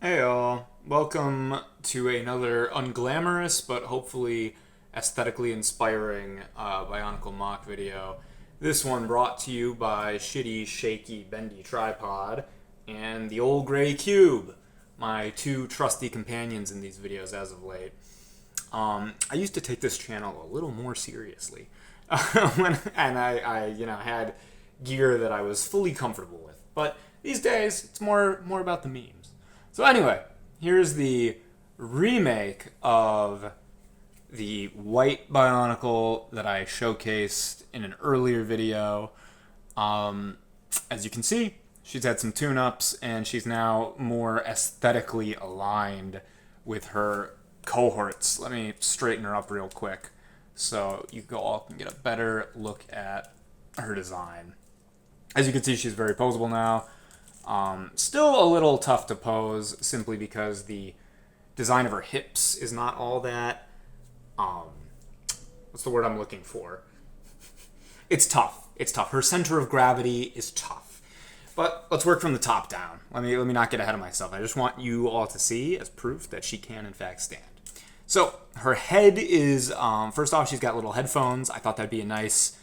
Hey all, welcome to another unglamorous but hopefully aesthetically inspiring Bionicle MOC video. This one brought to you by Shitty Shaky Bendy Tripod and the Old Gray Cube, my two trusty companions in these videos as of late. I used to take this channel a little more seriously, and I had gear that I was fully comfortable with. But these days, it's more about the memes. So anyway, here's the remake of the white Bionicle that I showcased in an earlier video. As you can see, she's had some tune-ups, and she's now more aesthetically aligned with her cohorts. Let me straighten her up real quick so you all can get a better look at her design. As you can see, she's very posable now. Still a little tough to pose simply because the design of her hips is not all that, what's the word I'm looking for? It's tough. It's tough. Her center of gravity is tough. But let's work from the top down. Let me not get ahead of myself. I just want you all to see as proof that she can in fact stand. So her head is, first off, she's got little headphones. I thought that'd be a nice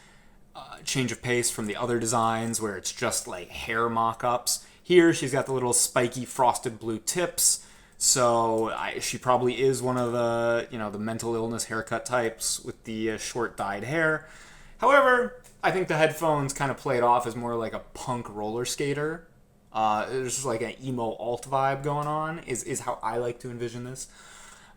change of pace from the other designs where it's just like hair mock-ups. Here, she's got the little spiky frosted blue tips, so she probably is one of the, the mental illness haircut types with the short dyed hair. However, I think the headphones kind of play it off as more like a punk roller skater. There's just like an emo alt vibe going on, is how I like to envision this.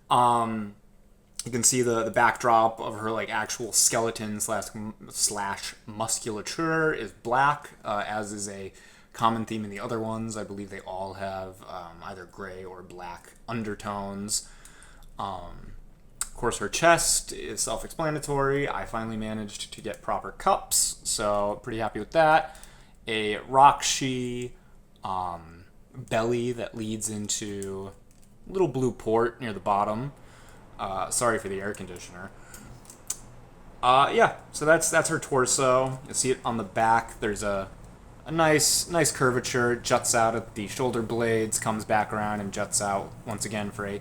You can see the backdrop of her like actual skeleton slash musculature is black, as is a common theme in the other ones. I believe they all have either gray or black undertones. Of course, her chest is self-explanatory. I finally managed to get proper cups, so pretty happy with that. A Rockshi belly that leads into a little blue port near the bottom. Sorry for the air conditioner. Yeah, so that's her torso. You'll see it on the back. There's a nice curvature, juts out at the shoulder blades, comes back around and juts out once again for a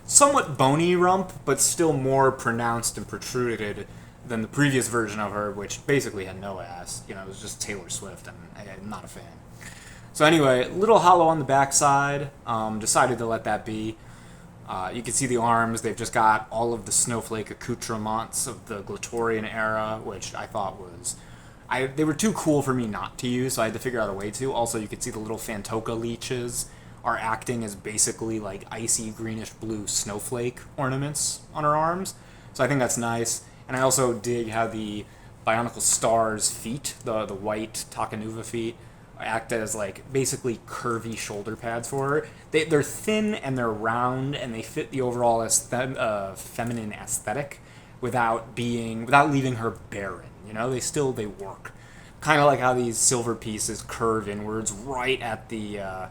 somewhat bony rump, but still more pronounced and protruded than the previous version of her, which basically had no ass. It was just Taylor Swift, and I'm not a fan. So anyway, little hollow on the backside. Decided to let that be. You can see the arms. They've just got all of the snowflake accoutrements of the Glatorian era, which I thought was... they were too cool for me not to use, so I had to figure out a way to. Also, you can see the little Fantoka leeches are acting as basically like icy greenish blue snowflake ornaments on her arms. So I think that's nice. And I also dig how the Bionicle Star's feet, the white Takanuva feet, act as like basically curvy shoulder pads for her. They're thin and they're round and they fit the overall feminine aesthetic without leaving her barren. They work. Kind of like how these silver pieces curve inwards right at the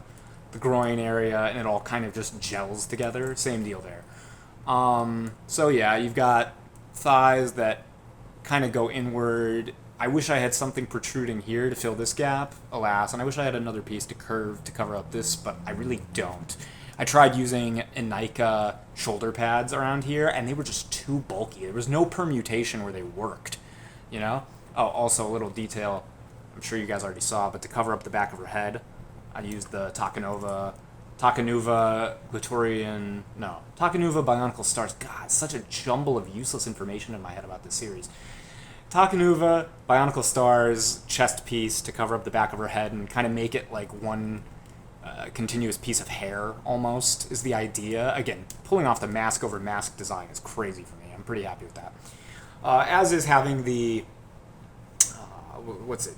groin area, and it all kind of just gels together. Same deal there. So yeah, you've got thighs that kind of go inward. I wish I had something protruding here to fill this gap, alas, and I wish I had another piece to curve to cover up this, but I really don't. I tried using Enika shoulder pads around here, and they were just too bulky. There was no permutation where they worked, Oh, also a little detail I'm sure you guys already saw, but to cover up the back of her head, I used the Takanuva Bionicle Stars. God, such a jumble of useless information in my head about this series. Takanuva Bionicle Stars chest piece to cover up the back of her head and kind of make it like one continuous piece of hair almost is the idea. Again, pulling off the mask over mask design is crazy for me. I'm pretty happy with that. As is having the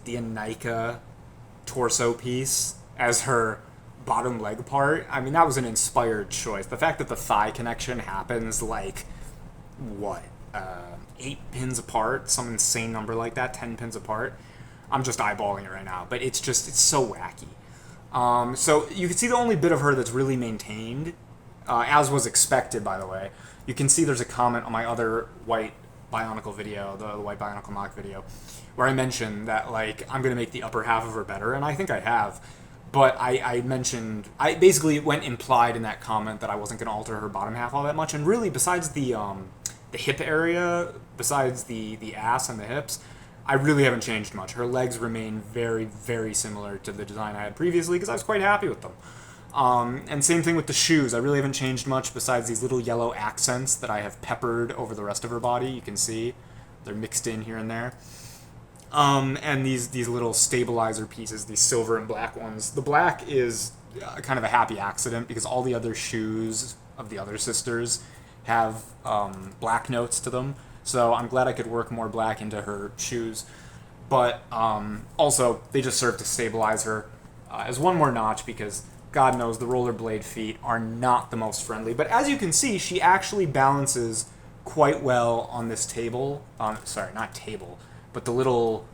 the Enika torso piece as her bottom leg part. I mean, that was an inspired choice. The fact that the thigh connection happens like 8 pins apart, some insane number like that, 10 pins apart. I'm just eyeballing it right now, but it's so wacky. So you can see the only bit of her that's really maintained, as was expected, by the way. You can see there's a comment on my other white Bionicle video, the white Bionicle MOC video, where I mentioned that, like, I'm going to make the upper half of her better, and I think I have. But I mentioned, I basically went implied in that comment that I wasn't going to alter her bottom half all that much. And really, besides the hip area, besides the ass and the hips, I really haven't changed much. Her legs remain very, very similar to the design I had previously because I was quite happy with them. And same thing with the shoes. I really haven't changed much besides these little yellow accents that I have peppered over the rest of her body. You can see they're mixed in here and there. And these little stabilizer pieces, these silver and black ones. The black is kind of a happy accident because all the other shoes of the other sisters have black notes to them. So I'm glad I could work more black into her shoes. But also, they just serve to stabilize her as one more notch because God knows the rollerblade feet are not the most friendly. But as you can see, she actually balances quite well on this table. Sorry, not table, but the little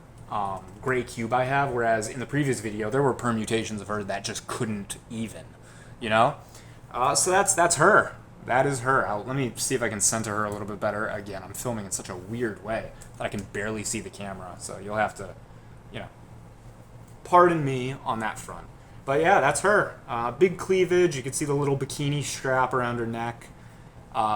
gray cube I have, whereas in the previous video, there were permutations of her that just couldn't even, you know? So that's her. That is her. Let me see if I can center her a little bit better. Again, I'm filming in such a weird way that I can barely see the camera, so you'll have to, pardon me on that front. But yeah, that's her. Big cleavage. You can see the little bikini strap around her neck,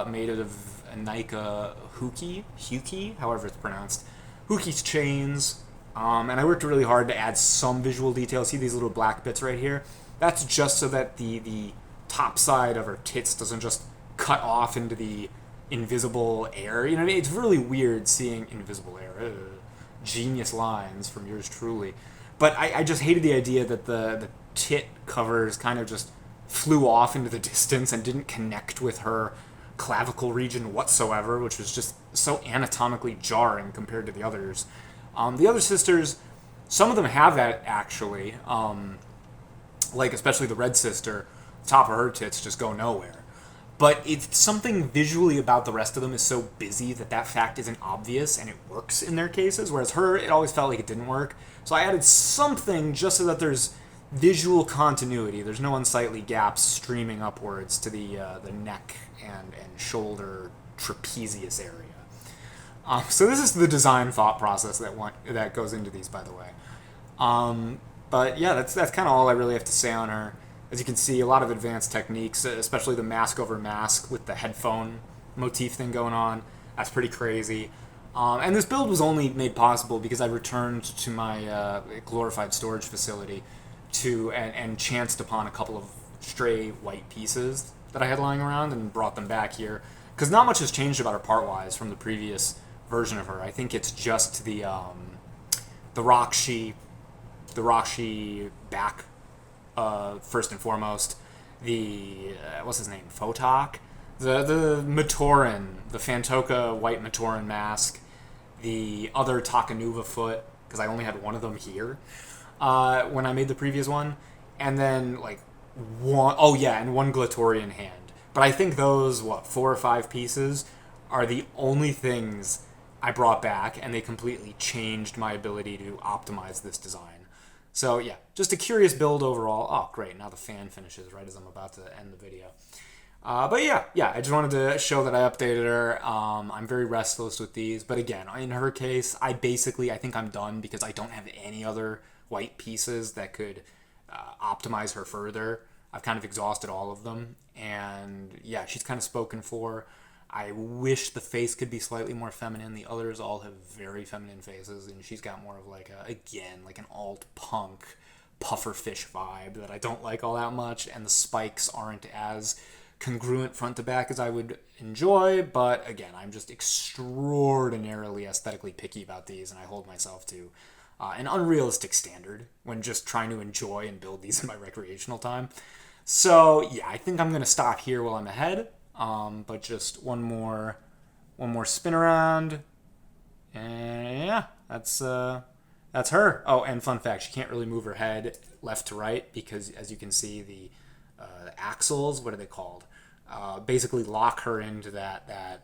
made out of a Nika Huki, however it's pronounced. Huki's chains. And I worked really hard to add some visual detail. See these little black bits right here? That's just so that the top side of her tits doesn't just cut off into the invisible air. You know what I mean? It's really weird seeing invisible air. Genius lines from yours truly. But I just hated the idea that the tit covers kind of just flew off into the distance and didn't connect with her clavicle region whatsoever, which was just so anatomically jarring compared to the others. The other sisters, some of them have that actually, like especially the red sister, the top of her tits just go nowhere. But it's something visually about the rest of them is so busy that fact isn't obvious and it works in their cases, whereas her, it always felt like it didn't work. So I added something just so that there's visual continuity. There's no unsightly gaps streaming upwards to the neck and shoulder trapezius area. So this is the design thought process that goes into these, by the way. But yeah, that's kind of all I really have to say on her. As you can see, a lot of advanced techniques, especially the mask over mask with the headphone motif thing going on. That's pretty crazy. And this build was only made possible because I returned to my glorified storage facility and chanced upon a couple of stray white pieces that I had lying around and brought them back here. Because not much has changed about her part-wise from the previous version of her. I think it's just the Rakshi back, first and foremost. The what's his name? Photok? The Matoran, the Fantoka white Matoran mask, the other Takanuva foot, because I only had one of them here when I made the previous one, and then like and one Glatorian hand. But I think those 4 or 5 pieces are the only things I brought back, and they completely changed my ability to optimize this design. So yeah, just a curious build overall. Oh great, now the fan finishes right as I'm about to end the video. But yeah, I just wanted to show that I updated her. I'm very restless with these, but again, in her case, I think I'm done because I don't have any other white pieces that could optimize her further. I've kind of exhausted all of them, and yeah, she's kind of spoken for. I wish the face could be slightly more feminine. The others all have very feminine faces, and she's got more of like an alt-punk pufferfish vibe that I don't like all that much, and the spikes aren't as congruent front to back as I would enjoy, but again, I'm just extraordinarily aesthetically picky about these, and I hold myself to an unrealistic standard when just trying to enjoy and build these in my recreational time. So yeah, I think I'm going to stop here while I'm ahead, but just one more spin around, and yeah, that's her. Oh, and fun fact, she can't really move her head left to right because, as you can see, the axles, what are they called? Basically lock her into that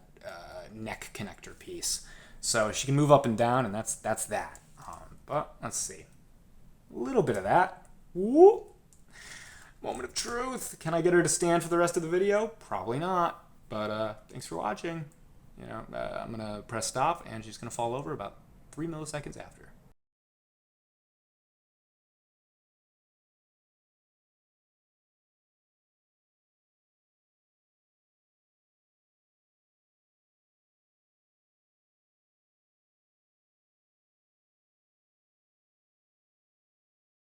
neck connector piece. So she can move up and down, and that's that. But let's see. A little bit of that. Woo! Moment of truth. Can I get her to stand for the rest of the video? Probably not. But thanks for watching. I'm going to press stop, and she's going to fall over about 3 milliseconds after.